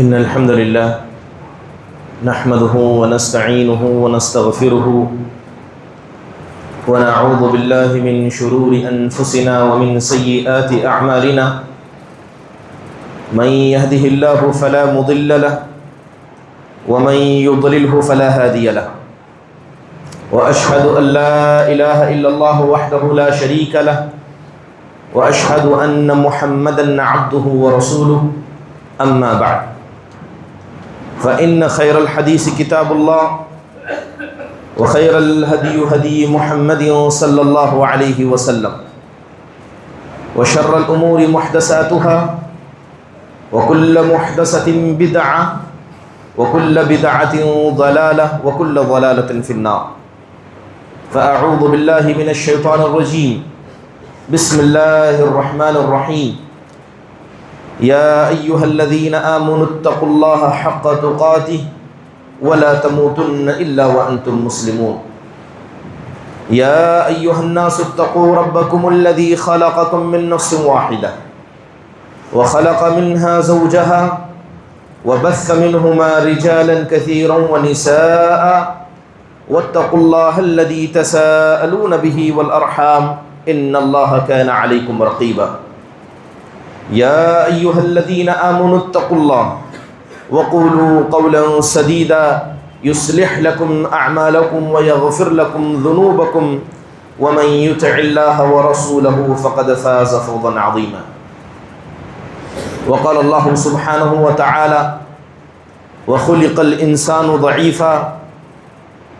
إن الحمد لله نحمده ونستعينه ونستغفره ونعوذ بالله من شرور أنفسنا ومن سيئات أعمالنا من يهده الله فلا مضل له ومن يضلله فلا هادي له وأشهد أن لا إله إلا الله وحده لا شريك له وأشهد أن محمدًا عبده ورسوله أما بعد فإن خير الحديث كتاب الله وخير الهدي هدي محمد صلى الله عليه وسلم وشر الأمور محدثاتها وكل محدثة بدعة وكل بدعة ضلالة وكل ضلالة في النار فأعوذ بالله من الشيطان الرجيم بسم الله الرحمن الرحيم يا أيها الذين آمنوا اتقوا الله حق تقاته ولا تموتن إلا وأنتم مسلمون يا أيها الناس اتقوا ربكم الذي خلقكم من نفس واحدة وخلق منها زوجها وبث منهما رجالا كثيرا ونساء واتقوا الله الذي تساءلون به والأرحام إن الله كان عليكم رقيبا يا أيها الذين آمنوا اتقوا الله وقولوا قولا سديدا يصلح لكم أعمالكم ويغفر لكم ذنوبكم ومن يطع الله ورسوله فقد فاز فوزا عظيما وقال الله سبحانه وتعالى وخلق الإنسان ضعيفا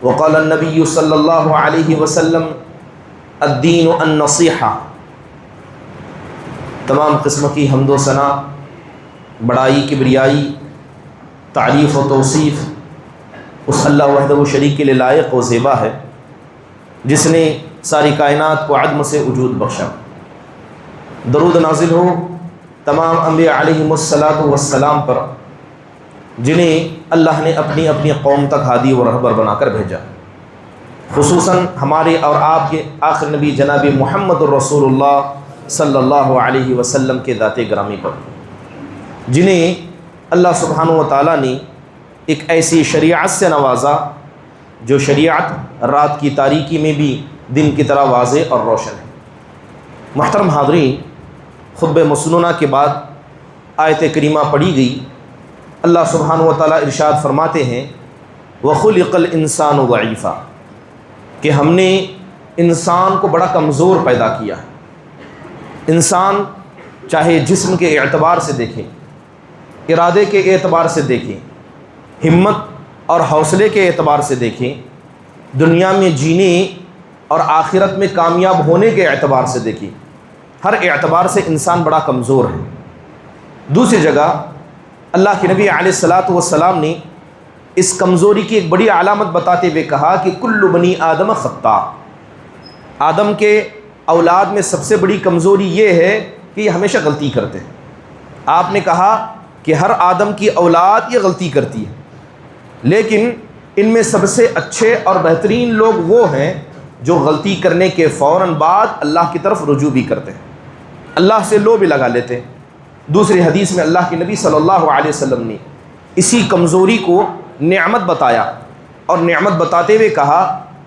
وقال النبي صلى الله عليه وسلم الدین النصیحہ۔ تمام قسم کی حمد و ثنا، بڑائی کبریائی، تعریف و توصیف اس اللہ وحدہ شریک کے لیے لائق و زیبا ہے جس نے ساری کائنات کو عدم سے وجود بخشا۔ درود نازل ہو تمام انبیاء علیہم الصلاۃ والسلام پر جنہیں اللہ نے اپنی اپنی قوم تک ہادی و رہبر بنا کر بھیجا، خصوصاً ہمارے اور آپ کے آخر نبی جناب محمد الرسول اللہ صلی اللہ علیہ وسلم کے ذات گرامی پر، جنہیں اللہ سبحانہ و تعالیٰ نے ایک ایسی شریعت سے نوازا جو شریعت رات کی تاریکی میں بھی دن کی طرح واضح اور روشن ہے۔ محترم حاضرین، خطبہ مسنونہ کے بعد آیت کریمہ پڑھی گئی۔ اللہ سبحانہ و تعالیٰ ارشاد فرماتے ہیں وَخُلِقَ الْإِنسَانُ ضَعِيفًا، کہ ہم نے انسان کو بڑا کمزور پیدا کیا ہے۔ انسان چاہے جسم کے اعتبار سے دیکھیں، ارادے کے اعتبار سے دیکھیں، ہمت اور حوصلے کے اعتبار سے دیکھیں، دنیا میں جینے اور آخرت میں کامیاب ہونے کے اعتبار سے دیکھیں، ہر اعتبار سے انسان بڑا کمزور ہے۔ دوسری جگہ اللہ کے نبی علیہ الصلاۃ والسلام نے اس کمزوری کی ایک بڑی علامت بتاتے ہوئے کہا کہ کل بنی آدم خطاء، آدم کے اولاد میں سب سے بڑی کمزوری یہ ہے کہ یہ ہمیشہ غلطی کرتے ہیں۔ آپ نے کہا کہ ہر آدم کی اولاد یہ غلطی کرتی ہے، لیکن ان میں سب سے اچھے اور بہترین لوگ وہ ہیں جو غلطی کرنے کے فوراً بعد اللہ کی طرف رجوع بھی کرتے ہیں، اللہ سے لو بھی لگا لیتے ہیں۔ دوسری حدیث میں اللہ کے نبی صلی اللہ علیہ وسلم نے اسی کمزوری کو نعمت بتایا، اور نعمت بتاتے ہوئے کہا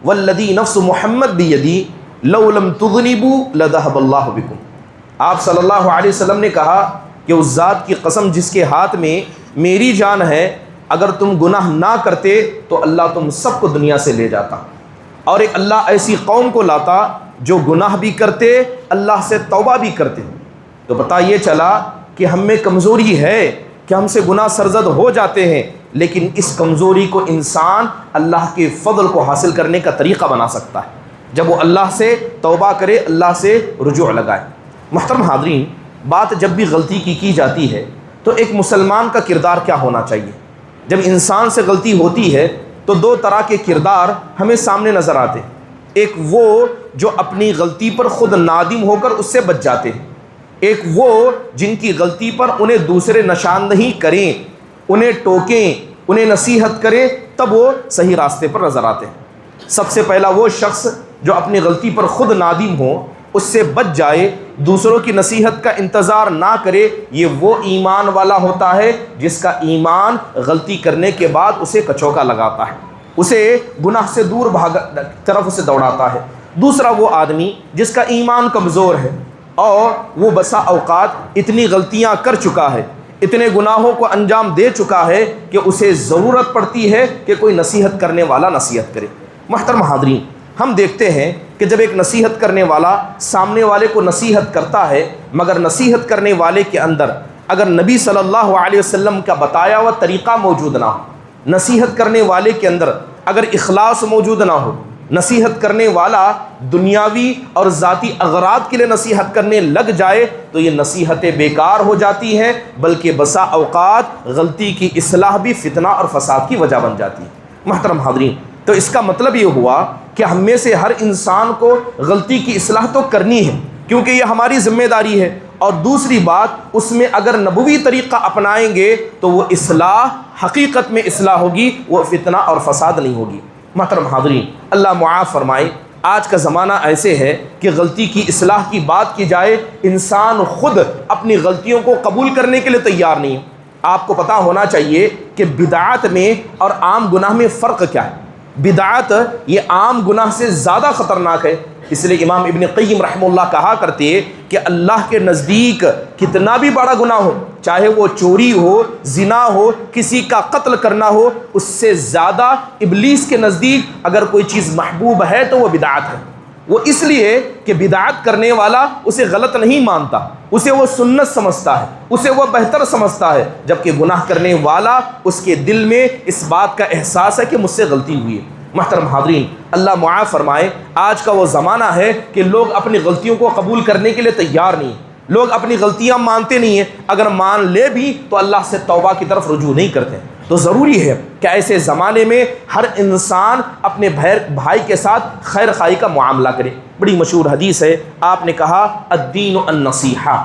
والذی نفس محمد بیدی لو لم تذنبوا لذهب اللہ بکم۔ آپ صلی اللہ علیہ وسلم نے کہا کہ اس ذات کی قسم جس کے ہاتھ میں میری جان ہے، اگر تم گناہ نہ کرتے تو اللہ تم سب کو دنیا سے لے جاتا، اور ایک اللہ ایسی قوم کو لاتا جو گناہ بھی کرتے، اللہ سے توبہ بھی کرتے۔ تو پتہ یہ چلا کہ ہم میں کمزوری ہے کہ ہم سے گناہ سرزد ہو جاتے ہیں، لیکن اس کمزوری کو انسان اللہ کے فضل کو حاصل کرنے کا طریقہ بنا سکتا ہے جب وہ اللہ سے توبہ کرے، اللہ سے رجوع لگائے۔ محترم حاضرین، بات جب بھی غلطی کی جاتی ہے تو ایک مسلمان کا کردار کیا ہونا چاہیے؟ جب انسان سے غلطی ہوتی ہے تو دو طرح کے کردار ہمیں سامنے نظر آتے ہیں۔ ایک وہ جو اپنی غلطی پر خود نادم ہو کر اس سے بچ جاتے ہیں، ایک وہ جن کی غلطی پر انہیں دوسرے نشاندہی کریں، انہیں ٹوکیں، انہیں نصیحت کریں، تب وہ صحیح راستے پر نظر آتے ہیں۔ سب سے پہلا وہ شخص جو اپنی غلطی پر خود نادم ہو، اس سے بچ جائے، دوسروں کی نصیحت کا انتظار نہ کرے، یہ وہ ایمان والا ہوتا ہے جس کا ایمان غلطی کرنے کے بعد اسے کچوکا لگاتا ہے، اسے گناہ سے دور طرف اسے دوڑاتا ہے۔ دوسرا وہ آدمی جس کا ایمان کمزور ہے اور وہ بسا اوقات اتنی غلطیاں کر چکا ہے، اتنے گناہوں کو انجام دے چکا ہے کہ اسے ضرورت پڑتی ہے کہ کوئی نصیحت کرنے والا نصیحت کرے۔ محترم حاضرین، ہم دیکھتے ہیں کہ جب ایک نصیحت کرنے والا سامنے والے کو نصیحت کرتا ہے، مگر نصیحت کرنے والے کے اندر اگر نبی صلی اللہ علیہ وسلم کا بتایا ہوا طریقہ موجود نہ ہو، نصیحت کرنے والے کے اندر اگر اخلاص موجود نہ ہو، نصیحت کرنے والا دنیاوی اور ذاتی اغراض کے لیے نصیحت کرنے لگ جائے تو یہ نصیحتیں بیکار ہو جاتی ہیں، بلکہ بسا اوقات غلطی کی اصلاح بھی فتنہ اور فساد کی وجہ بن جاتی ہے۔ محترم حاضرین، تو اس کا مطلب یہ ہوا کہ ہم میں سے ہر انسان کو غلطی کی اصلاح تو کرنی ہے، کیونکہ یہ ہماری ذمہ داری ہے، اور دوسری بات اس میں اگر نبوی طریقہ اپنائیں گے تو وہ اصلاح حقیقت میں اصلاح ہوگی، وہ فتنہ اور فساد نہیں ہوگی۔ محترم حاضرین، اللہ معاف فرمائے، آج کا زمانہ ایسے ہے کہ غلطی کی اصلاح کی بات کی جائے، انسان خود اپنی غلطیوں کو قبول کرنے کے لیے تیار نہیں ہے۔ آپ کو پتہ ہونا چاہیے کہ بدعات میں اور عام گناہ میں فرق کیا ہے۔ بدعات یہ عام گناہ سے زیادہ خطرناک ہے، اس لیے امام ابن قیم رحمہ اللہ کہا کرتے کہ اللہ کے نزدیک کتنا بھی بڑا گناہ ہو، چاہے وہ چوری ہو، زنا ہو، کسی کا قتل کرنا ہو، اس سے زیادہ ابلیس کے نزدیک اگر کوئی چیز محبوب ہے تو وہ بدعت ہے۔ وہ اس لیے کہ بدعت کرنے والا اسے غلط نہیں مانتا، اسے وہ سنت سمجھتا ہے، اسے وہ بہتر سمجھتا ہے، جبکہ گناہ کرنے والا اس کے دل میں اس بات کا احساس ہے کہ مجھ سے غلطی ہوئی ہے۔ محترم حاضرین، اللہ معاف فرمائے، آج کا وہ زمانہ ہے کہ لوگ اپنی غلطیوں کو قبول کرنے کے لیے تیار نہیں ہیں، لوگ اپنی غلطیاں مانتے نہیں ہیں، اگر مان لے بھی تو اللہ سے توبہ کی طرف رجوع نہیں کرتے۔ تو ضروری ہے کہ ایسے زمانے میں ہر انسان اپنے بھائی کے ساتھ خیر خواہی کا معاملہ کرے۔ بڑی مشہور حدیث ہے، آپ نے کہا الدین النصیحہ،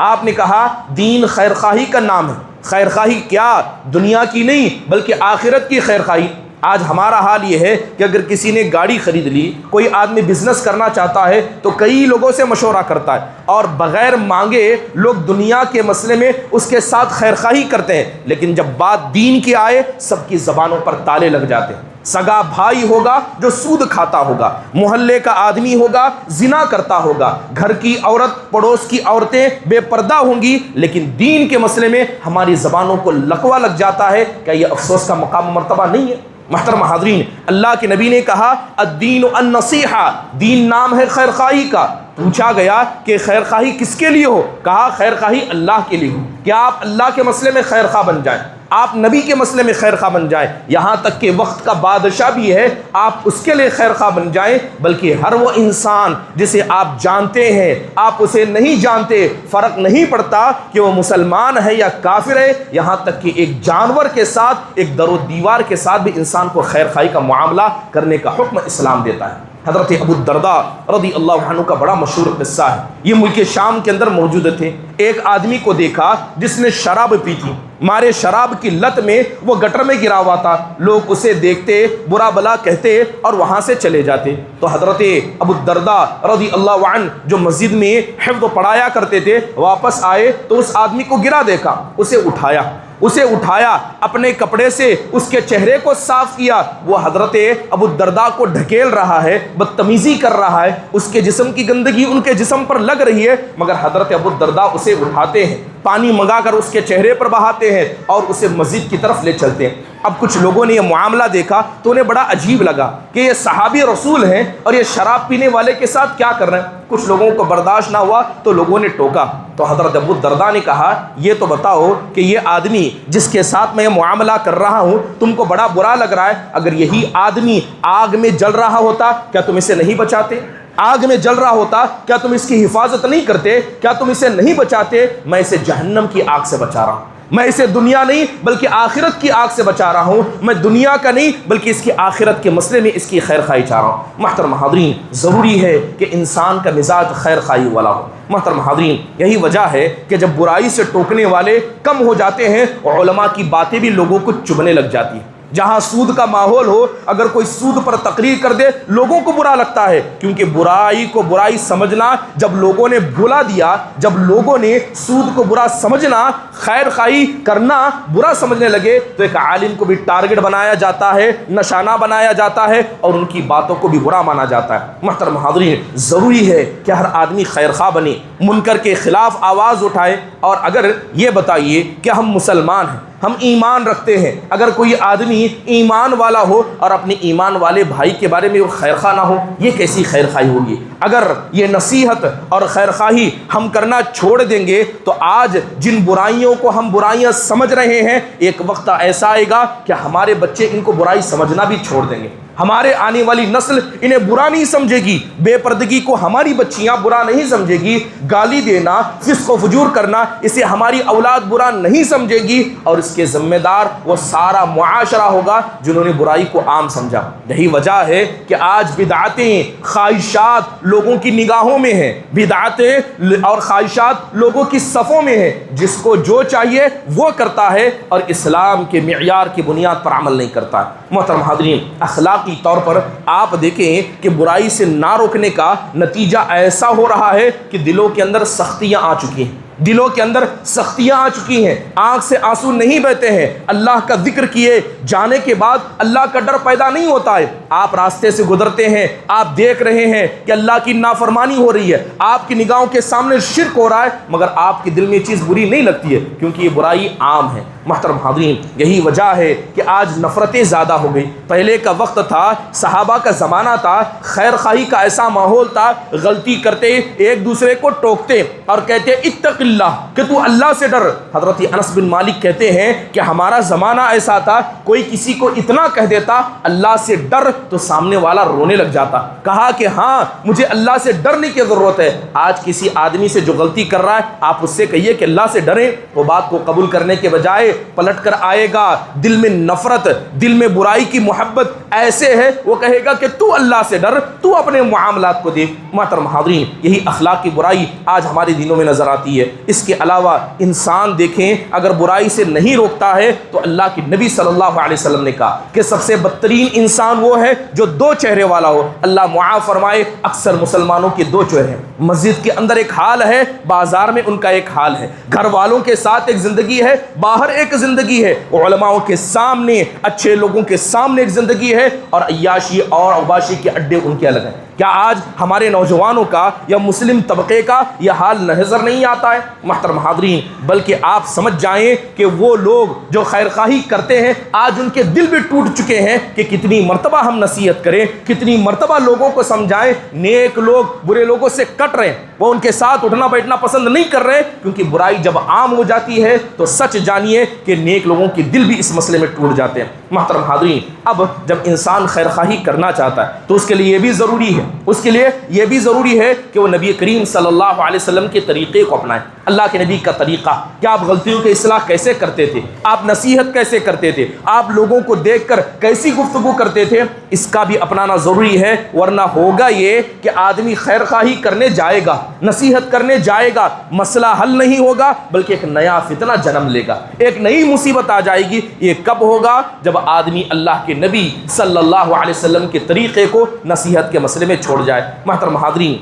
آپ نے کہا دین خیر خواہی کا نام ہے۔ خیر خواہی کیا؟ دنیا کی نہیں بلکہ آخرت کی خیر خواہی۔ آج ہمارا حال یہ ہے کہ اگر کسی نے گاڑی خرید لی، کوئی آدمی بزنس کرنا چاہتا ہے تو کئی لوگوں سے مشورہ کرتا ہے، اور بغیر مانگے لوگ دنیا کے مسئلے میں اس کے ساتھ خیر خواہی کرتے ہیں، لیکن جب بات دین کی آئے سب کی زبانوں پر تالے لگ جاتے ہیں۔ سگا بھائی ہوگا جو سود کھاتا ہوگا، محلے کا آدمی ہوگا زنا کرتا ہوگا، گھر کی عورت، پڑوس کی عورتیں بے پردہ ہوں گی، لیکن دین کے مسئلے میں ہماری زبانوں کو لقوہ لگ جاتا ہے۔ کیا یہ افسوس کا مقام و مرتبہ نہیں ہے؟ محترم حاضرین، اللہ کے نبی نے کہا الدین النصیحہ، دین نام ہے خیر خواہی کا۔ پوچھا گیا کہ خیر خواہی کس کے لیے ہو؟ کہا خیر خواہی اللہ کے لیے ہو۔ کیا آپ اللہ کے مسئلے میں خیر خواہ بن جائیں، آپ نبی کے مسئلے میں خیر خواہ بن جائیں، یہاں تک کہ وقت کا بادشاہ بھی ہے آپ اس کے لیے خیر خواہ بن جائیں، بلکہ ہر وہ انسان جسے آپ جانتے ہیں، آپ اسے نہیں جانتے، فرق نہیں پڑتا کہ وہ مسلمان ہے یا کافر ہے، یہاں تک کہ ایک جانور کے ساتھ، ایک در و دیوار کے ساتھ بھی انسان کو خیر خواہی کا معاملہ کرنے کا حکم اسلام دیتا ہے۔ حضرت ابو الدرداء رضی اللہ عنہ کا بڑا مشہور قصہ ہے، یہ ملک شام کے اندر موجود تھے۔ ایک آدمی کو دیکھا جس نے شراب پی تھی، مارے شراب کی لت میں وہ گٹر میں گرا ہوا تھا، لوگ اسے دیکھتے، برا بلا کہتے اور وہاں سے چلے جاتے۔ تو حضرت ابو الدرداء رضی اللہ عنہ جو مسجد میں حفظ پڑھایا کرتے تھے، واپس آئے تو اس آدمی کو گرا دیکھا، اسے اٹھایا اپنے کپڑے سے اس کے چہرے کو صاف کیا، وہ حضرت ابو الدرداء کو ڈھکیل رہا ہے، بدتمیزی کر رہا ہے، اس کے جسم کی گندگی ان کے جسم پر لگ رہی ہے، مگر حضرت ابو الدرداء اسے اٹھاتے ہیں، پانی منگا کر اس کے چہرے پر بہاتے ہیں اور اسے مسجد کی طرف لے چلتے ہیں۔ اب کچھ لوگوں نے یہ معاملہ دیکھا تو انہیں بڑا عجیب لگا کہ یہ صحابی رسول ہیں اور یہ شراب پینے والے کے ساتھ کیا کر رہے ہیں۔ کچھ لوگوں کو برداشت نہ ہوا تو لوگوں نے ٹوکا، تو حضرت ابو الدرداء نے کہا یہ تو بتاؤ کہ یہ آدمی جس کے ساتھ میں یہ معاملہ کر رہا ہوں تم کو بڑا برا لگ رہا ہے، اگر یہی آدمی آگ میں جل رہا ہوتا کیا تم اسے نہیں بچاتے؟ آگ میں جل رہا ہوتا کیا تم اس کی حفاظت نہیں کرتے؟ کیا تم اسے نہیں بچاتے؟ میں اسے جہنم کی آگ سے بچا رہا ہوں، میں اسے دنیا نہیں بلکہ آخرت کی آگ سے بچا رہا ہوں، میں دنیا کا نہیں بلکہ اس کی آخرت کے مسئلے میں اس کی خیر خواہی چاہ رہا ہوں۔ محترم حاضرین، ضروری ہے کہ انسان کا مزاج خیر خواہی والا ہو۔ محترم حاضرین، یہی وجہ ہے کہ جب برائی سے ٹوکنے والے کم ہو جاتے ہیں، علماء کی باتیں بھی لوگوں کو چبھنے لگ جاتی ہیں۔ جہاں سود کا ماحول ہو، اگر کوئی سود پر تقریر کر دے لوگوں کو برا لگتا ہے، کیونکہ برائی کو برائی سمجھنا جب لوگوں نے بھلا دیا، جب لوگوں نے سود کو برا سمجھنا، خیر خواہی کرنا برا سمجھنے لگے، تو ایک عالم کو بھی ٹارگٹ بنایا جاتا ہے، نشانہ بنایا جاتا ہے، اور ان کی باتوں کو بھی برا مانا جاتا ہے۔ محترم حاضرین، ضروری ہے کہ ہر آدمی خیر خواہ بنے، منکر کے خلاف آواز اٹھائے، اور اگر یہ بتائیے کہ ہم مسلمان ہیں، ہم ایمان رکھتے ہیں، اگر کوئی آدمی ایمان والا ہو اور اپنے ایمان والے بھائی کے بارے میں وہ خیر خواہ نہ ہو، یہ کیسی خیر خواہی ہوگی؟ اگر یہ نصیحت اور خیر خواہی ہم کرنا چھوڑ دیں گے تو آج جن برائیوں کو ہم برائیاں سمجھ رہے ہیں، ایک وقت ایسا آئے گا کہ ہمارے بچے ان کو برائی سمجھنا بھی چھوڑ دیں گے، ہمارے آنے والی نسل انہیں برا نہیں سمجھے گی، بے پردگی کو ہماری بچیاں برا نہیں سمجھے گی، گالی دینا، فسق و فجور کرنا، اسے ہماری اولاد برا نہیں سمجھے گی، اور اس کے ذمہ دار وہ سارا معاشرہ ہوگا جنہوں نے برائی کو عام سمجھا۔ یہی وجہ ہے کہ آج بدعتیں، خواہشات لوگوں کی نگاہوں میں ہیں، بدعتیں اور خواہشات لوگوں کی صفوں میں ہیں، جس کو جو چاہیے وہ کرتا ہے اور اسلام کے معیار کی بنیاد پر عمل نہیں کرتا ہے۔ محترم حاضرین، اخلاقی طور پر آپ دیکھیں کہ برائی سے نہ روکنے کا نتیجہ ایسا ہو رہا ہے کہ دلوں کے اندر سختیاں آ چکی ہیں، دلوں کے اندر سختیاں آ چکی ہیں، آنکھ سے آنسو نہیں بہتے ہیں، اللہ کا ذکر کیے جانے کے بعد اللہ کا ڈر پیدا نہیں ہوتا ہے۔ آپ راستے سے گزرتے ہیں، آپ دیکھ رہے ہیں کہ اللہ کی نافرمانی ہو رہی ہے، آپ کی نگاہوں کے سامنے شرک ہو رہا ہے، مگر آپ کے دل میں یہ چیز بری نہیں لگتی ہے، کیونکہ یہ برائی عام ہے۔ محترم حاضرین، یہی وجہ ہے کہ آج نفرتیں زیادہ ہو گئی۔ پہلے کا وقت تھا، صحابہ کا زمانہ تھا، خیر خواہی کا ایسا ماحول تھا، غلطی کرتے ایک دوسرے کو ٹوکتے اور کہتے اتق اللہ، کہ تو اللہ سے ڈر۔ حضرت انس بن مالک کہتے ہیں کہ ہمارا زمانہ ایسا تھا، کوئی کسی کو اتنا کہہ دیتا اللہ سے ڈر تو سامنے والا رونے لگ جاتا، کہا کہ ہاں مجھے اللہ سے ڈرنے کی ضرورت ہے۔ آج کسی آدمی سے جو غلطی کر رہا ہے آپ اس سے کہیے کہ اللہ سے ڈریں، وہ بات کو قبول کرنے کے بجائے پلٹ کر آئے گا، دل میں نفرت، دل میں برائی کی محبت ایسے ہے، وہ کہے گا کہ تو اللہ سے ڈر، تو اپنے معاملات کو دیکھ۔ محترم حاضرین، یہی اخلاق کی برائی آج ہمارے دینوں میں نظر آتی ہے۔ اس کے علاوہ انسان دیکھیں اگر برائی سے نہیں روکتا ہے تو اللہ کے نبی صلی اللہ علیہ وسلم نے کہا کہ سب سے بدترین انسان وہ ہے جو دو چہرے والا ہو۔ اللہ معاف فرمائے، اکثر مسلمانوں کے دو چہرے ہیں، مسجد کے اندر ایک حال ہے، بازار میں ان کا ایک حال ہے، گھر والوں کے ساتھ ایک زندگی ہے، باہر ایک زندگی ہے، علماء کے سامنے، اچھے لوگوں کے سامنے ایک زندگی ہے، اور عیاشی اور اوباشی کے اڈے ان کے الگ ہیں۔ کیا آج ہمارے نوجوانوں کا یا مسلم طبقے کا یہ حال نظر نہیں آتا ہے؟ محترم حاضرین، بلکہ آپ سمجھ جائیں کہ وہ لوگ جو خیر خواہی کرتے ہیں آج ان کے دل بھی ٹوٹ چکے ہیں کہ کتنی مرتبہ ہم نصیحت کریں، کتنی مرتبہ لوگوں کو سمجھائیں، نیک لوگ برے لوگوں سے کٹ رہے ہیں، وہ ان کے ساتھ اٹھنا بیٹھنا پسند نہیں کر رہے، کیونکہ برائی جب عام ہو جاتی ہے تو سچ جانیے کہ نیک لوگوں کے دل بھی اس مسئلے میں ٹوٹ جاتے ہیں۔ محترم حاضرین، اب جب انسان خیر خواہی کرنا چاہتا ہے تو اس کے لیے یہ بھی ضروری ہے، اس کے لیے یہ بھی ضروری ہے کہ وہ نبی کریم صلی اللہ علیہ وسلم کے طریقے کو اپنائیں۔ اللہ کے نبی کا طریقہ کیا، آپ غلطیوں کی اصلاح کیسے کرتے تھے، آپ نصیحت کیسے کرتے تھے، آپ لوگوں کو دیکھ کر کیسی گفتگو کرتے تھے، اس کا بھی اپنانا ضروری ہے، ورنہ ہوگا یہ کہ آدمی خیر خواہی کرنے جائے گا، نصیحت کرنے جائے گا، مسئلہ حل نہیں ہوگا بلکہ ایک نیا فتنہ جنم لے گا، ایک نئی مصیبت آ جائے گی۔ یہ کب ہوگا؟ جب آدمی اللہ کے نبی صلی اللہ علیہ وسلم کے طریقے کو نصیحت کے مسئلے میں چھوڑ جائے۔ محترم حاضرین،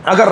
اگر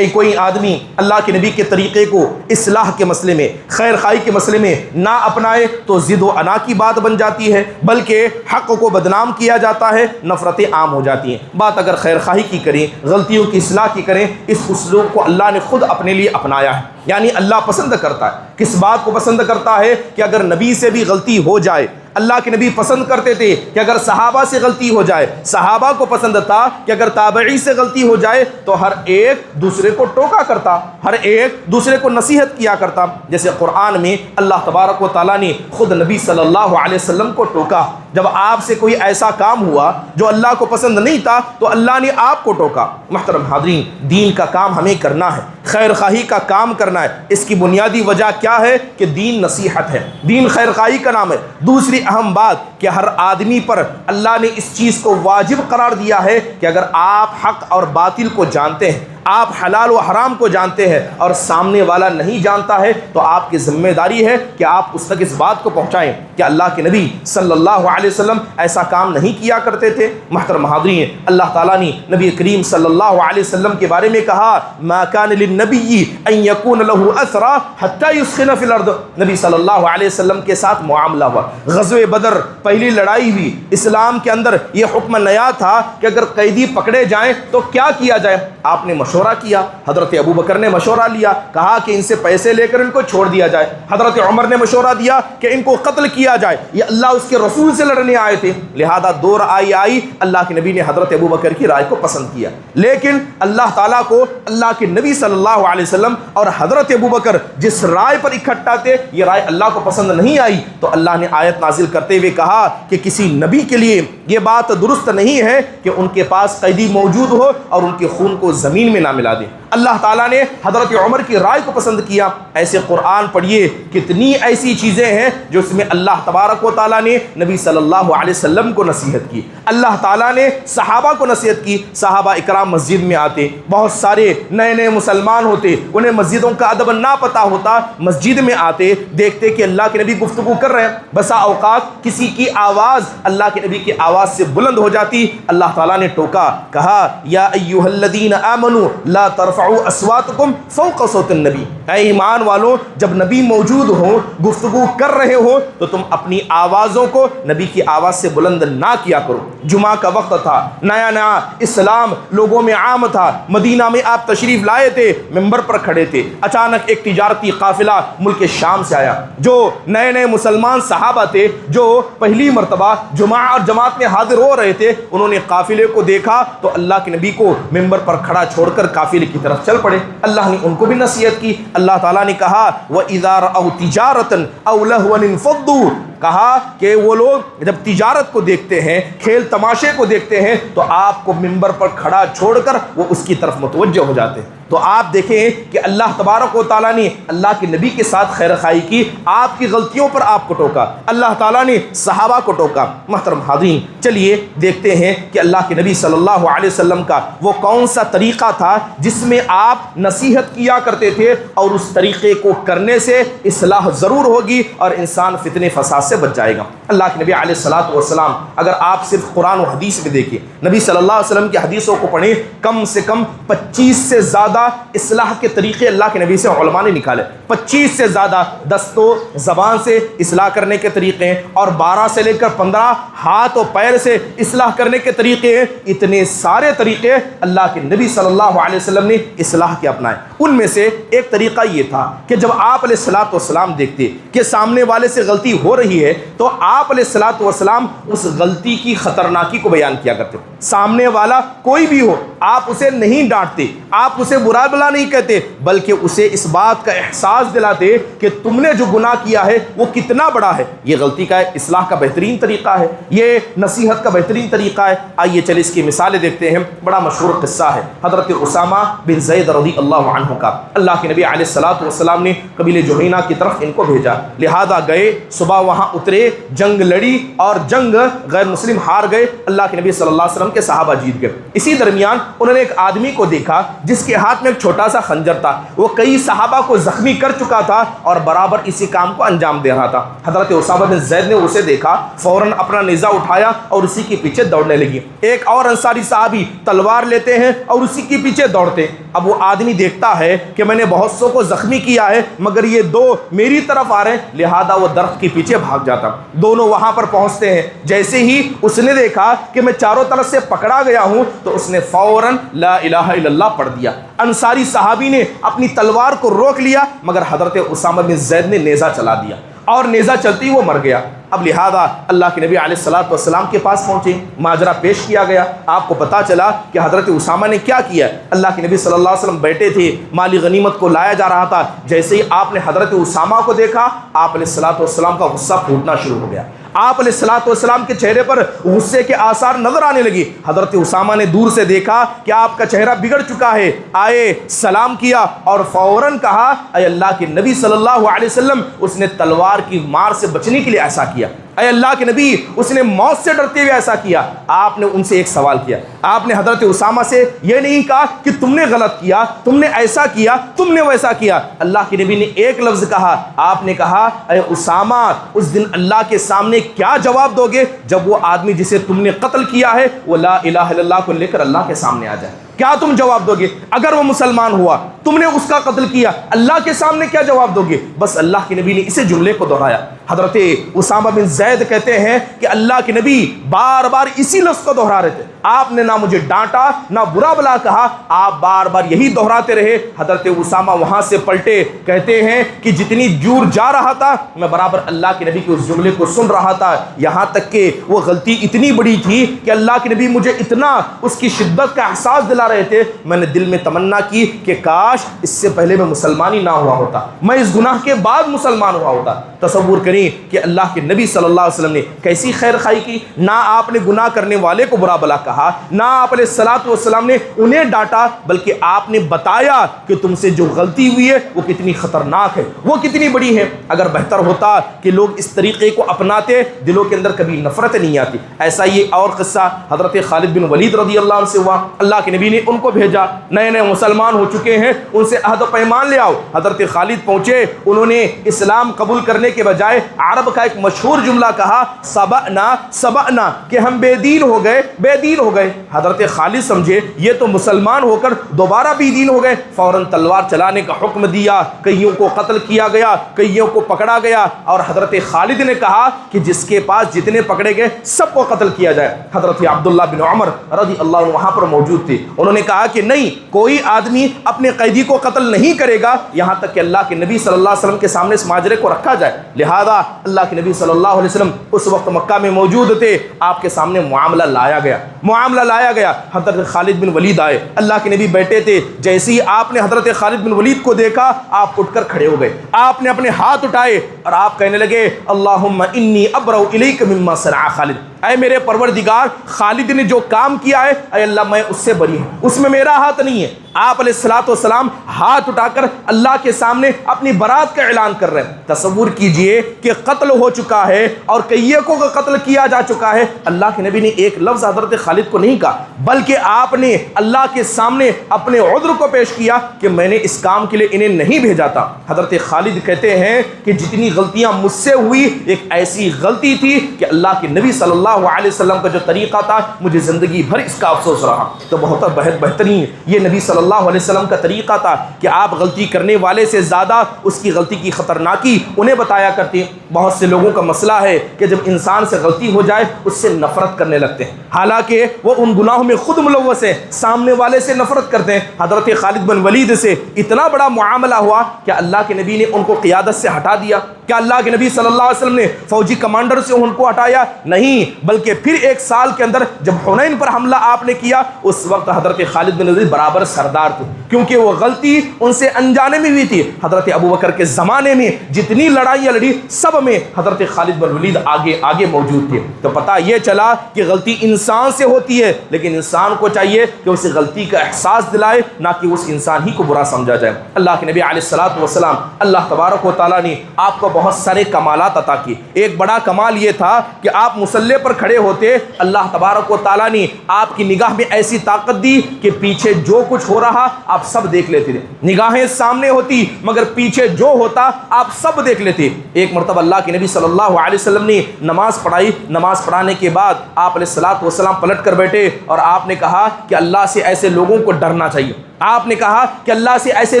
کوئی آدمی اللہ کے نبی کے طریقے کو اصلاح کے مسئلے میں، خیر خواہی کے مسئلے میں نہ اپنائے تو ضد و انا کی بات بن جاتی ہے، بلکہ حق کو بدنام کیا جاتا ہے، نفرتیں عام ہو جاتی ہیں۔ بات اگر خیر خواہی کی کریں، غلطیوں کی اصلاح کی کریں، اس اسلوب کو اللہ نے خود اپنے لیے اپنایا ہے، یعنی اللہ پسند کرتا ہے۔ کس بات کو پسند کرتا ہے؟ کہ اگر نبی سے بھی غلطی ہو جائے، اللہ کے نبی پسند کرتے تھے کہ اگر صحابہ سے غلطی ہو جائے، صحابہ کو پسند تھا کہ اگر تابعی سے غلطی ہو جائے تو ہر ایک دوسرے کو ٹوکا کرتا، ہر ایک دوسرے کو نصیحت کیا کرتا۔ جیسے قرآن میں اللہ تبارک و تعالیٰ نے خود نبی صلی اللہ علیہ وسلم کو ٹوکا، جب آپ سے کوئی ایسا کام ہوا جو اللہ کو پسند نہیں تھا تو اللہ نے آپ کو ٹوکا۔ محترم حاضرین، دین کا کام ہمیں کرنا ہے، خیر خواہی کا کام کرنا ہے۔ اس کی بنیادی وجہ کیا ہے؟ کہ دین نصیحت ہے، دین خیر خواہی کا نام ہے۔ دوسری اہم بات کہ ہر آدمی پر اللہ نے اس چیز کو واجب قرار دیا ہے کہ اگر آپ حق اور باطل کو جانتے ہیں، آپ حلال و حرام کو جانتے ہیں اور سامنے والا نہیں جانتا ہے تو آپ کی ذمہ داری ہے کہ آپ اس تک اس بات کو پہنچائیں کہ اللہ کے نبی صلی اللہ علیہ وسلم ایسا کام نہیں کیا کرتے تھے۔ محترم حاضرین، اللہ تعالیٰ نے نبی کریم صلی اللہ علیہ وسلم کے بارے میں کہا ما کان للنبی ان یکون له اسرى حتى يثخن فی الارض۔ نبی صلی اللہ علیہ وسلم کے ساتھ معاملہ ہوا، غزوہ بدر پہلی لڑائی ہوئی، اسلام کے اندر یہ حکم نیا تھا کہ اگر قیدی پکڑے جائیں تو کیا کیا جائے۔ آپ نے مشورہ کیا، حضرت ابوبکر نے مشورہ لیا، کہا کہ ان سے پیسے لے کر ان کو چھوڑ دیا جائے۔ حضرت عمر نے مشورہ دیا کہ ان کو قتل کیا جائے، یہ اللہ اس کے رسول سے لڑنے آئے تھے، لہذا دو رائے آئی، اللہ کے نبی نے حضرت ابوبکر کی رائے کو پسند کیا۔ لیکن اللہ تعالیٰ کو اللہ کے نبی صلی اللہ علیہ وسلم اور حضرت ابوبکر جس رائے پر اکٹھا تھے یہ رائے اللہ کو پسند نہیں آئی، تو اللہ نے آیت نازل کرتے ہوئے کہا کہ کسی نبی کے لیے یہ بات درست نہیں ہے کہ ان کے پاس قیدی موجود ہو اور ان کے خون کو زمین میں نہ ملا دے۔ اللہ تعالیٰ نے حضرت عمر کی رائے کو پسند کیا۔ ایسے قرآن پڑھیے، کتنی ایسی چیزیں ہیں جو اس میں اللہ تبارک و تعالیٰ نے نبی صلی اللہ علیہ وسلم کو نصیحت کی، اللہ تعالیٰ نے صحابہ کو نصیحت کی۔ صحابہ اکرام مسجد میں آتے، بہت سارے نئے نئے مسلمان ہوتے، انہیں مسجدوں کا ادب نہ پتہ ہوتا، مسجد میں آتے دیکھتے کہ اللہ کے نبی گفتگو کر رہے ہیں، بسا اوقات کسی کی آواز اللہ کے نبی کی آواز سے بلند ہو جاتی، اللہ تعالیٰ نے ٹوکا، کہا یا ایھا الذین آمنوا لا ترفعوا اصواتکم فوق صوت النبی، اے ایمان والو جب نبی موجود ہو، گفتگو کر رہے ہو تو تم اپنی آوازوں کو نبی کی آواز سے بلند نہ کیا کرو۔ جمعہ کا وقت تھا، نیا نیا اسلام لوگوں میں عام تھا، مدینہ میں آپ تشریف لائے تھے، ممبر پر کھڑے تھے، اچانک ایک تجارتی قافلہ ملک شام سے آیا، جو نئے نئے مسلمان صحابہ تھے جو پہلی مرتبہ جمعہ اور جماعت میں حاضر ہو رہے تھے، انہوں نے قافلے کو دیکھا تو اللہ کے نبی کو ممبر پر کھڑا چھوڑ کر قافلے کی طرف چل پڑے۔ اللہ نے ان کو بھی نصیحت کی، اللہ تعالیٰ نے کہا وَإِذَا رَأَوْا تِجَارَةً أَوْ لَهْوًا انفضوا، کہا کہ وہ لوگ جب تجارت کو دیکھتے ہیں، کھیل تماشے کو دیکھتے ہیں تو آپ کو ممبر پر کھڑا چھوڑ کر وہ اس کی طرف متوجہ ہو جاتے ہیں۔ تو آپ دیکھیں کہ اللہ تبارک و تعالیٰ نے اللہ کے نبی کے ساتھ خیر خواہی کی، آپ کی غلطیوں پر آپ کو ٹوکا، اللہ تعالیٰ نے صحابہ کو ٹوکا۔ محترم حاضرین، چلیے دیکھتے ہیں کہ اللہ کے نبی صلی اللہ علیہ وسلم کا وہ کون سا طریقہ تھا جس میں آپ نصیحت کیا کرتے تھے، اور اس طریقے کو کرنے سے اصلاح ضرور ہوگی اور انسان فتنے فساد سے بچ جائے گا۔ اللہ کے نبی علیہ الصلوۃ والسلام، اگر آپ صرف قرآن و حدیث میں دیکھیں، نبی صلی اللہ علیہ وسلم کی حدیثوں کو پڑھیں، کم سے کم 25 سے زیادہ اصلاح کے طریقے اللہ کے نبی سے علماء نے نکالے، 25 سے زیادہ دست و زبان سے اصلاح کرنے کے طریقے ہیں، اور 12 سے لے کر 15 ہاتھ و پیر سے اصلاح کرنے کے طریقے ہیں۔ اتنے سارے طریقے اللہ کے نبی صلی اللہ علیہ وسلم نے اصلاح کے اپنائے۔ ان میں سے ایک طریقہ یہ تھا کہ جب آپ علیہ الصلوۃ والسلام دیکھتے کہ سامنے والے سے غلطی ہو رہی ہے تو آپ علیہ الصلوۃ والسلام اس غلطی کی خطرناکی کو بیان کیا کرتے۔ سامنے والا کوئی بھی ہو، آپ اسے نہیں ڈانٹتے، آپ اسے برا بلا نہیں کہتے، بلکہ اسے اس بات کا احساس دلاتے کہ تم نے جو گناہ کیا ہے وہ کتنا بڑا ہے۔ یہ غلطی کا اصلاح کا بہترین طریقہ ہے، یہ نصیحت کا بہترین طریقہ ہے۔ آئیے چلے اس کی مثالیں دیکھتے ہیں۔ بڑا مشہور قصہ ہے حضرت اسامہ بن زید رضی اللہ عنہ کا۔ اللہ کے نبی علیہ الصلوۃ والسلام نے قبیلہ جوہینہ کی طرف ان کو بھیجا، لہذا گئے، صبح وہاں اترے، جنگ لڑی اور جنگ غیر مسلم ہار گئے، اللہ کے نبی صلی اللہ علیہ وسلم کے صحابہ جیت گئے۔ اسی درمیان انہوں نے ایک آدمی کو دیکھا جس کے ہاتھ میں ایک چھوٹا سا خنجر تھا، وہ کئی صحابہ کو زخمی کر چکا تھا اور برابر اسی کام کو انجام دے رہا تھا۔ حضرت اسامہ بن زید نے اسے دیکھا، فوراً اپنا نیزہ اٹھایا اور اسی کے پیچھے دوڑنے لگی۔ ایک اور انصاری صحابی تلوار لیتے ہیں اور اسی کے پیچھے دوڑتے۔ اب وہ آدمی دیکھتا ہے کہ میں نے بہت سو کو زخمی کیا ہے مگر یہ دو میری طرف آ رہے ہیں، لہذا وہ درخت کے پیچھے بھاگ جاتا۔ دونوں وہاں پر پہنچتے ہیں، جیسے ہی اس نے دیکھا کہ میں چاروں طرف سے پکڑا گیا ہوں تو اس نے فوراً لا الہ الا اللہ پڑھ دیا۔ انصاری صحابی نے اپنی تلوار کو روک لیا مگر حضرت اسامہ بن زید نے نیزہ چلا دیا اور نیزہ چلتی وہ مر گیا۔ اب لہذا اللہ کے نبی علیہ الصلوۃ والسلام کے پاس پہنچے، ماجرا پیش کیا گیا، آپ کو پتہ چلا کہ حضرت اسامہ نے کیا کیا۔ اللہ کے نبی صلی اللہ علیہ وسلم بیٹھے تھے، مالی غنیمت کو لایا جا رہا تھا، جیسے ہی آپ نے حضرت اسامہ کو دیکھا آپ علیہ الصلوۃ والسلام کا غصہ پھوٹنا شروع ہو گیا۔ آپ علیہ الصلوۃ والسلام کے چہرے پر غصے کے آثار نظر آنے لگی۔ حضرت اسامہ نے دور سے دیکھا کہ آپ کا چہرہ بگڑ چکا ہے، آئے، سلام کیا اور فوراً کہا اے اللہ کے نبی صلی اللہ علیہ وسلم، اس نے تلوار کی مار سے بچنے کے لیے ایسا کیا۔ اے اللہ کے نبی اس نے موت سے ڈرتے ہوئے ایسا کیا۔ آپ نے ان سے ایک سوال کیا، آپ نے حضرت اسامہ سے یہ نہیں کہا کہ تم نے غلط کیا، تم نے ایسا کیا، تم نے ویسا کیا۔ اللہ کے نبی نے ایک لفظ کہا، آپ نے کہا اے اسامہ اس دن اللہ کے سامنے کیا جواب دو گے جب وہ آدمی جسے تم نے قتل کیا ہے وہ لا الہ الا اللہ کو لے کر اللہ کے سامنے آ جائے؟ کیا تم جواب دو گے؟ اگر وہ مسلمان ہوا، تم نے اس کا قتل کیا، اللہ کے سامنے کیا جواب دو گے؟ بس اللہ کے نبی نے اسے جملے کو دہرایا۔ حضرت اسامہ بن زید کہتے ہیں کہ اللہ کے نبی بار بار اسی لفظ کو دہرا رہے تھے، آپ نے نہ مجھے ڈانٹا نہ برا بلا کہا، آپ بار بار یہی دہراتے رہے۔ حضرت اسامہ وہاں سے پلٹے، کہتے ہیں کہ جتنی دور جا رہا تھا میں برابر اللہ کے نبی کے اس جملے کو سن رہا تھا، یہاں تک کہ وہ غلطی اتنی بڑی تھی کہ اللہ کے نبی مجھے اتنا اس کی شدت کا احساس دلا رہے تھے، میں نے دل میں تمنا کی کہ کاش اس سے پہلے میں مسلمان ہی نہ ہوا ہوتا، میں اس گناہ کے بعد مسلمان ہوا ہوتا۔ تصور کریں کہ اللہ کے نبی صلی اللہ علیہ وسلم نے کیسی خیر خواہی کی، نہ آپ نے گناہ کرنے والے کو برا بلا کہا، نہ آپ علیہ الصلوۃ والسلام نے انہیں ڈانٹا، بلکہ آپ نے بتایا کہ تم سے جو غلطی ہوئی ہے وہ کتنی خطرناک ہے، وہ کتنی بڑی ہے۔ اگر بہتر ہوتا کہ لوگ اس طریقے کو اپناتے، دلوں کے اندر کبھی نفرت نہیں آتی۔ ایسا یہ اور قصہ حضرت خالد بن ولید رضی اللہ عنہ سے ہوا، اللہ کے نبی نے ان کو بھیجا، نئے نئے مسلمان ہو چکے ہیں، ان سے عہد و پیمان لے آؤ۔ حضرت خالد پہنچے، انہوں نے اسلام قبول کرنے کے بجائے عرب کا ایک مشہور جملہ کہا، سبعنا سبعنا، کہ ہم بے دین ہو گئے، بے دین ہو گئے۔ حضرت خالد سمجھے یہ تو مسلمان ہو کر دوبارہ بے دین ہو گئے، فوراً تلوار چلانے کا حکم دیا، کئیوں کو قتل کیا گیا، کئیوں کو پکڑا گیا، اور حضرت خالد نے کہا کہ جس کے پاس جتنے پکڑے گئے سب کو قتل کیا جائے۔ حضرت عبداللہ بن عمر رضی اللہ عنہ وہاں پر موجود تھے، انہوں نے کہا کہ نہیں، کوئی آدمی اپنے قیدی کو قتل نہیں کرے گا یہاں تک کہ اللہ کے نبی صلی اللہ علیہ وسلم کے سامنے اس ماجرے کو رکھا جائے۔ لہذا اللہ کے نبی صلی اللہ علیہ وسلم اس وقت مکہ میں موجود تھے، آپ کے سامنے معاملہ لایا گیا، معاملہ لایا گیا۔ حضرت خالد بن ولید آئے، اللہ کے نبی بیٹھے تھے، جیسے ہی آپ نے حضرت خالد بن ولید کو دیکھا آپ اٹھ کر کھڑے ہو گئے، آپ نے اپنے ہاتھ اٹھائے اور آپ کہنے لگے اللہم انی ابرؤ الیک مما صنع خالد، اے میرے پروردگار خالد نے جو کام کیا ہے اے اللہ میں اس سے بری ہوں، اس میں میرا ہاتھ نہیں ہے۔ آپ علیہ الصلوۃ والسلام ہاتھ اٹھا کر اللہ کے سامنے اپنی برات کا اعلان کر رہے ہیں۔ تصور کیجئے کہ قتل ہو چکا ہے اور کئیوں کا قتل کیا جا چکا ہے، اللہ کے نبی نے ایک لفظ حضرت خالد کو نہیں کہا، بلکہ آپ نے اللہ کے سامنے اپنے عذر کو پیش کیا کہ میں نے اس کام کے لیے انہیں نہیں بھیجا تھا۔ حضرت خالد کہتے ہیں کہ جتنی غلطیاں مجھ سے ہوئی ایک ایسی غلطی تھی کہ اللہ کے نبی صلی اللہ علیہ وسلم کا جو طریقہ تھا مجھے زندگی بھر اس کا افسوس رہا۔ تو بہت بہترین یہ نبی صلی اللہ علیہ وسلم کا طریقہ تھا کہ آپ غلطی کرنے والے سے زیادہ اس کی غلطی کی خطرناکی انہیں بتایا کرتے ہیں۔ بہت سے لوگوں کا مسئلہ ہے کہ جب انسان سے غلطی ہو جائے اس سے نفرت کرنے لگتے ہیں، حالانکہ وہ ان گناہوں میں خود ملوث ہیں، سامنے والے سے نفرت کرتے ہیں۔ حضرت خالد بن ولید سے اتنا بڑا معاملہ ہوا کہ اللہ کے نبی نے ان کو قیادت سے ہٹا دیا۔ کیا اللہ کے نبی صلی اللہ علیہ وسلم نے فوجی کمانڈر سے ان کو ہٹایا؟ نہیں، بلکہ پھر ایک سال کے اندر جب حنین پر حملہ آپ نے کیا اس وقت حضرت خالد بن ولید برابر سردار تھے، کیونکہ وہ غلطی ان سے انجانے میں ہوئی تھی۔ حضرت ابوبکر کے زمانے میں جتنی لڑائیاں لڑی سب میں حضرت خالد بن ولید آگے موجود تھے۔ تو پتہ یہ چلا کہ غلطی انسان سے ہوتی ہے، لیکن انسان کو چاہیے کہ اسے غلطی کا احساس دلائے، نہ کہ اس انسان ہی کو برا سمجھا جائے۔ اللہ کے نبی علیہ الصلوۃ والسلام اللہ تبارک و تعالیٰ نے آپ کو بہت سارے کمالات عطا کیے۔ ایک بڑا کمال یہ تھا کہ آپ مصلی پر کھڑے ہوتے، اللہ تبارک و تعالیٰ نے آپ کی نگاہ میں ایسی طاقت دی کہ پیچھے جو کچھ ہو رہا آپ سب دیکھ لیتے تھے، نگاہیں سامنے ہوتی مگر پیچھے جو ہوتا آپ سب دیکھ لیتے۔ ایک مرتبہ اللہ کے نبی صلی اللہ علیہ وسلم نے نماز پڑھائی، نماز پڑھانے کے بعد آپ علیہ الصلوۃ والسلام پلٹ کر بیٹھے اور آپ نے کہا کہ اللہ سے ایسے لوگوں کو ڈرنا چاہیے۔ آپ نے کہا کہ اللہ سے ایسے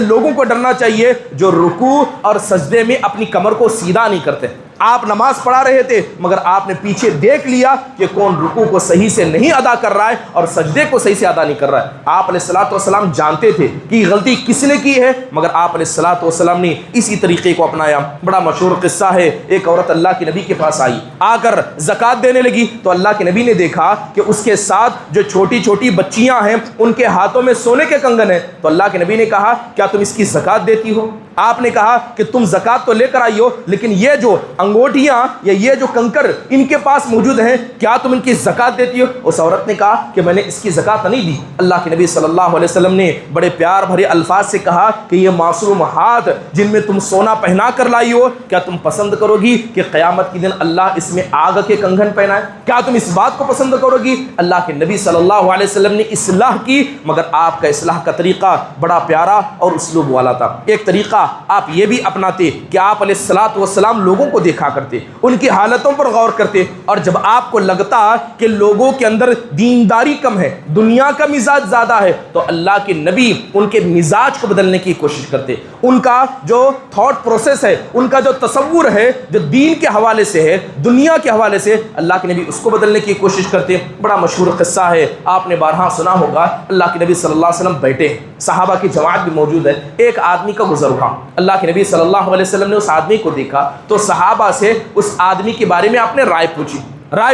لوگوں کو ڈرنا چاہیے جو رکوع اور سجدے میں اپنی کمر کو سیدھا نہیں کرتے۔ آپ نماز پڑھا رہے تھے مگر آپ نے پیچھے دیکھ لیا کہ کون رکوع کو صحیح سے نہیں ادا کر رہا ہے اور سجدے کو صحیح سے ادا نہیں کر رہا ہے۔ آپ علیہ الصلوۃ والسلام جانتے تھے کہ یہ غلطی کس نے کی ہے، مگر آپ علیہ الصلوۃ والسلام نے اسی طریقے کو اپنایا۔ بڑا مشہور قصہ ہے، ایک عورت اللہ کے نبی کے پاس آئی، آ کر زکوٰۃ دینے لگی تو اللہ کے نبی نے دیکھا کہ اس کے ساتھ جو چھوٹی چھوٹی بچیاں ہیں ان کے ہاتھوں میں سونے کے کنگن ہیں، تو اللہ کے نبی نے کہا کیا تم اس کی زکوٰۃ دیتی ہو؟ آپ نے کہا کہ تم زکوٰۃ تو لے کر آئی ہو، لیکن یہ جو انگوٹھیاں یا یہ جو کنکر ان کے پاس موجود ہیں، کیا تم ان کی زکوٰۃ دیتی ہو؟ اس عورت نے کہا کہ میں نے اس کی زکوٰۃ نہیں دی۔ اللہ کے نبی صلی اللہ علیہ وسلم نے بڑے پیار بھرے الفاظ سے کہا کہ یہ معصوم ہاتھ جن میں تم سونا پہنا کر لائی ہو، کیا تم پسند کرو گی کہ قیامت کے دن اللہ اس میں آگ کے کنگن پہنائے؟ کیا تم اس بات کو پسند کرو گی؟ اللہ کے نبی صلی اللہ علیہ وسلم نے اصلاح کی، مگر آپ کا اصلاح کا طریقہ بڑا پیارا اور اسلوب والا تھا۔ ایک طریقہ آپ یہ بھی اپناتے کہ آپ علیہ الصلاۃ والسلام لوگوں کو دیکھا کرتے، ان کی حالتوں پر غور کرتے، اور جب آپ کو لگتا کہ لوگوں کے اندر دینداری کم ہے، دنیا کا مزاج زیادہ ہے، تو اللہ کے نبی ان کے مزاج کو بدلنے کی کوشش کرتے۔ ان کا جو تھاٹ پروسیس ہے، ان کا جو تصور ہے جو دین کے حوالے سے ہے، دنیا کے حوالے سے، اللہ کے نبی اس کو بدلنے کی کوشش کرتے۔ بڑا مشہور قصہ ہے، آپ نے بارہا سنا ہوگا، اللہ کے نبی صلی اللہ علیہ وسلم بیٹھے ہیں، صحابہ کی جماعت بھی موجود ہے، ایک آدمی کا گزر ہوا۔ اللہ کے نبی صلی اللہ علیہ وسلم نے اس آدمی کو دیکھا تو صحابہ سے اس آدمی کے بارے میں آپ نے رائے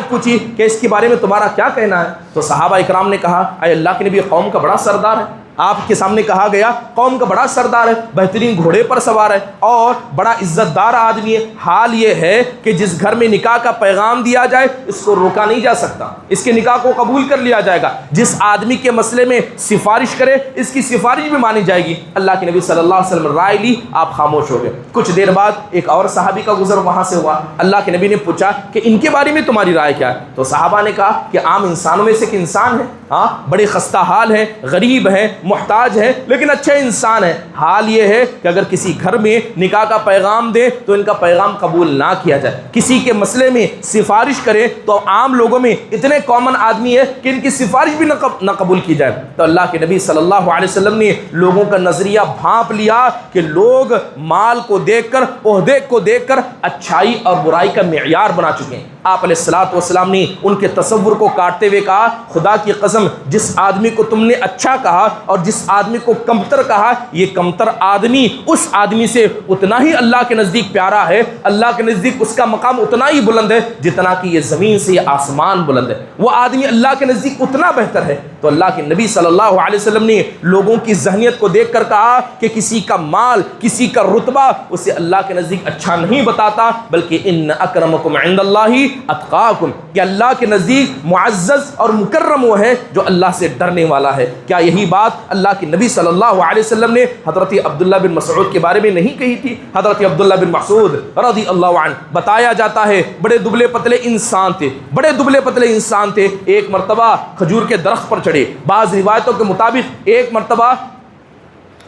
پوچھی کہ اس کے بارے میں تمہارا کیا کہنا ہے؟ تو صحابہ اکرام نے کہا، اے اللہ کے نبی، قوم کا بڑا سردار ہے۔ آپ کے سامنے کہا گیا قوم کا بڑا سردار ہے، بہترین گھوڑے پر سوار ہے اور بڑا عزت دار آدمی ہے۔ حال یہ ہے کہ جس گھر میں نکاح کا پیغام دیا جائے اس کو روکا نہیں جا سکتا، اس کے نکاح کو قبول کر لیا جائے گا۔ جس آدمی کے مسئلے میں سفارش کرے اس کی سفارش بھی مانی جائے گی۔ اللہ کے نبی صلی اللہ علیہ وسلم رائے لی، آپ خاموش ہو گئے۔ کچھ دیر بعد ایک اور صحابی کا گزر وہاں سے ہوا۔ اللہ کے نبی نے پوچھا کہ ان کے بارے میں تمہاری رائے کیا ہے؟ تو صحابہ نے کہا کہ عام انسانوں میں سے ایک انسان ہے، ہاں بڑے خستہ حال ہے، غریب ہے، محتاج ہے، لیکن اچھا انسان ہے۔ حال یہ ہے کہ اگر کسی گھر میں نکاح کا پیغام دے تو ان کا پیغام قبول نہ کیا جائے، کسی کے مسئلے میں سفارش کرے تو عام لوگوں میں اتنے کامن آدمی ہے کہ ان کی سفارش بھی نہ قبول کی جائے۔ تو اللہ کے نبی صلی اللہ علیہ وسلم نے لوگوں کا نظریہ بھانپ لیا کہ لوگ مال کو دیکھ کر، عہدے کو دیکھ کر اچھائی اور برائی کا معیار بنا چکے ہیں۔ آپ علیہ الصلوۃ والسلام نے ان کے تصور کو کاٹتے ہوئے کہا، خدا کی قسم، جس آدمی کو تم نے اچھا کہا اور جس آدمی کو کمتر کہا، یہ کمتر آدمی اس آدمی سے اتنا ہی اللہ کے نزدیک پیارا ہے، اللہ کے نزدیک اس کا مقام اتنا ہی بلند ہے جتنا کہ یہ زمین سے یہ آسمان بلند ہے۔ وہ آدمی اللہ کے نزدیک اتنا بہتر ہے۔ تو اللہ کے نبی صلی اللہ علیہ وسلم نے لوگوں کی ذہنیت کو دیکھ کر کہا کہ کسی کا مال، کسی کا رتبہ اسے اللہ کے نزدیک اچھا نہیں بتاتا، بلکہ ان اکرمکم عند اللہ اتقاکم، کہ اللہ کے نزدیک معزز اور مکرم وہ ہے جو اللہ سے ڈرنے والا ہے۔ کیا یہی بات اللہ کے نبی صلی اللہ علیہ وسلم نے حضرت عبداللہ بن مسعود کے بارے میں نہیں کہی تھی؟ حضرت عبداللہ بن مسعود رضی اللہ عنہ بتایا جاتا ہے بڑے دبلے پتلے انسان تھے، ایک مرتبہ کھجور کے درخت پر چڑھے۔ بعض روایتوں کے مطابق ایک مرتبہ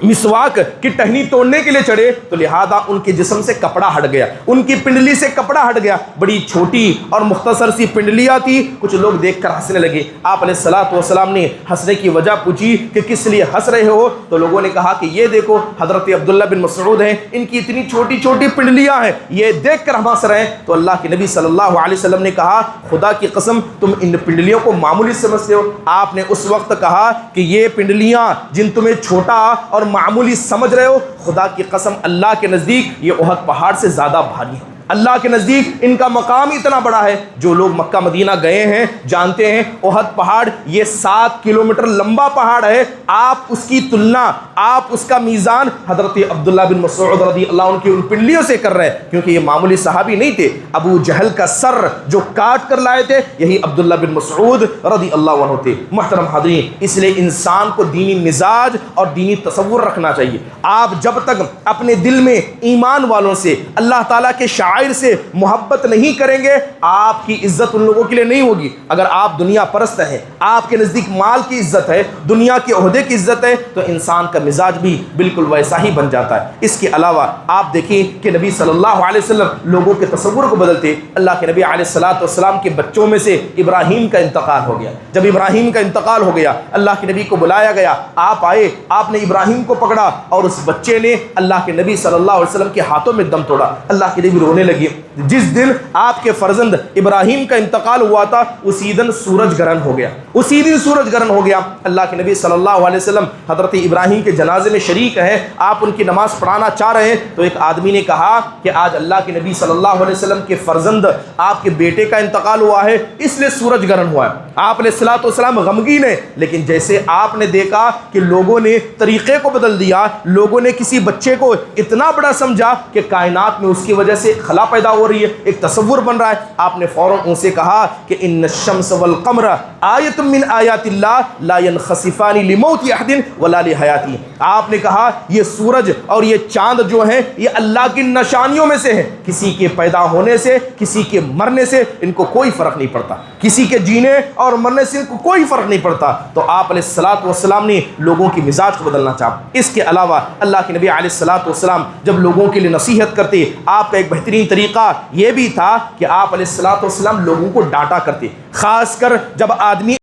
مسواک کی ٹہنی توڑنے کے لیے چڑھے تو لہذا ان کے جسم سے کپڑا ہٹ گیا، ان کی پنڈلی سے کپڑا ہٹ گیا، بڑی چھوٹی اور مختصر سی پنڈلیاں تھی۔ کچھ لوگ دیکھ کر ہنسنے لگے۔ آپ علیہ الصلوۃ والسلام نے ہنسنے کی وجہ پوچھی کہ کس لیے ہنس رہے ہو؟ تو لوگوں نے کہا کہ یہ دیکھو حضرت عبداللہ بن مسعود ہیں، ان کی اتنی چھوٹی چھوٹی پنڈلیاں ہیں، یہ دیکھ کر ہم ہنس رہے ہیں۔ تو اللہ کے نبی صلی اللہ علیہ وسلم نے کہا، خدا کی قسم تم ان پنڈلیوں کو معمولی سمجھتے ہو۔ آپ نے اس وقت کہا کہ یہ پنڈلیاں جن تمہیں چھوٹا اور معمولی سمجھ رہے ہو، خدا کی قسم اللہ کے نزدیک یہ احد پہاڑ سے زیادہ بھاری ہے۔ اللہ کے نزدیک ان کا مقام اتنا بڑا ہے۔ جو لوگ مکہ مدینہ گئے ہیں جانتے ہیں احد پہاڑ یہ 7 کلومیٹر لمبا پہاڑ ہے۔ آپ اس کی تلنا، آپ اس کا میزان حضرت عبداللہ بن مسعود رضی اللہ عنہ کی ان پنڈلیوں سے کر رہے ہیں، کیونکہ یہ معمولی صحابی نہیں تھے۔ ابو جہل کا سر جو کاٹ کر لائے تھے یہی عبداللہ بن مسعود رضی اللہ عنہ تھے۔ محترم حاضرین، اس لیے انسان کو دینی مزاج اور دینی تصور رکھنا چاہیے۔ آپ جب تک اپنے دل میں ایمان والوں سے، اللہ تعالیٰ کے شاعر سے محبت نہیں کریں گے، آپ کی عزت ان لوگوں کے لیے نہیں ہوگی۔ اگر آپ دنیا پرست ہیں، آپ کے نزدیک مال کی عزت ہے، دنیا کے عہدے کی عزت ہے، تو انسان کا مزاج بھی بالکل ویسا ہی بن جاتا ہے۔ اس کے علاوہ آپ دیکھیں کہ نبی صلی اللہ علیہ وسلم لوگوں کے تصور کو بدلتے۔ اللہ کے نبی علیہ الصلوۃ والسلام کے بچوں میں سے ابراہیم کا انتقال ہو گیا۔ جب ابراہیم کا انتقال ہو گیا، اللہ کے نبی کو بلایا گیا، آپ آئے، آپ نے ابراہیم کو پکڑا اور اس بچے نے اللہ کے نبی صلی اللہ علیہ وسلم کے ہاتھوں میں دم توڑا۔ اللہ کے نبی رونے ہونے لگی۔ جس دن آپ کے فرزند ابراہیم کا انتقال ہوا تھا اسی دن سورج گرہن ہو گیا، اسی دن سورج گرہن ہو گیا۔ اللہ کے نبی صلی اللہ علیہ وسلم حضرت ابراہیم کے جنازے میں شریک ہیں، آپ ان کی نماز پڑھانا چاہ رہے ہیں تو ایک آدمی نے کہا کہ آج اللہ کے نبی صلی اللہ علیہ وسلم کے فرزند آپ کے بیٹے کا انتقال ہوا ہے اس لیے سورج گرہن ہوا ہے۔ آپ علیہ الصلوۃ والسلام غمگین ہیں، لیکن جیسے آپ نے دیکھا کہ لوگوں نے طریقے کو بدل دیا، لوگوں نے کسی بچے کو اتنا بڑا سمجھا کہ کائنات میں اس کی وجہ سے خلا پیدا ہو رہی ہے، ایک تصور بن رہا ہے، آپ نے فوراً ان سے کہا کہ ان الشمس والقمر آیۃ من آیات اللہ لا ينخسفان لموت احد ولا لحیاتی۔ آپ نے کہا یہ سورج اور یہ چاند جو ہیں یہ اللہ کی نشانیوں میں سے ہیں، کسی کے پیدا ہونے سے کسی کے مرنے سے ان کو کوئی فرق نہیں پڑتا، کسی کے جینے اور مرنے سے ان کو کوئی فرق نہیں پڑتا۔ تو آپ علیہ الصلوۃ والسلام نے لوگوں کی مزاج کو بدلنا چاہا۔ اس کے علاوہ اللہ کے نبی علیہ الصلوۃ والسلام جب لوگوں کے لیے نصیحت کرتے، آپ کا ایک بہترین طریقہ یہ بھی تھا کہ آپ علیہ الصلوۃ والسلام لوگوں کو ڈانٹا کرتے، خاص کر جب آدمی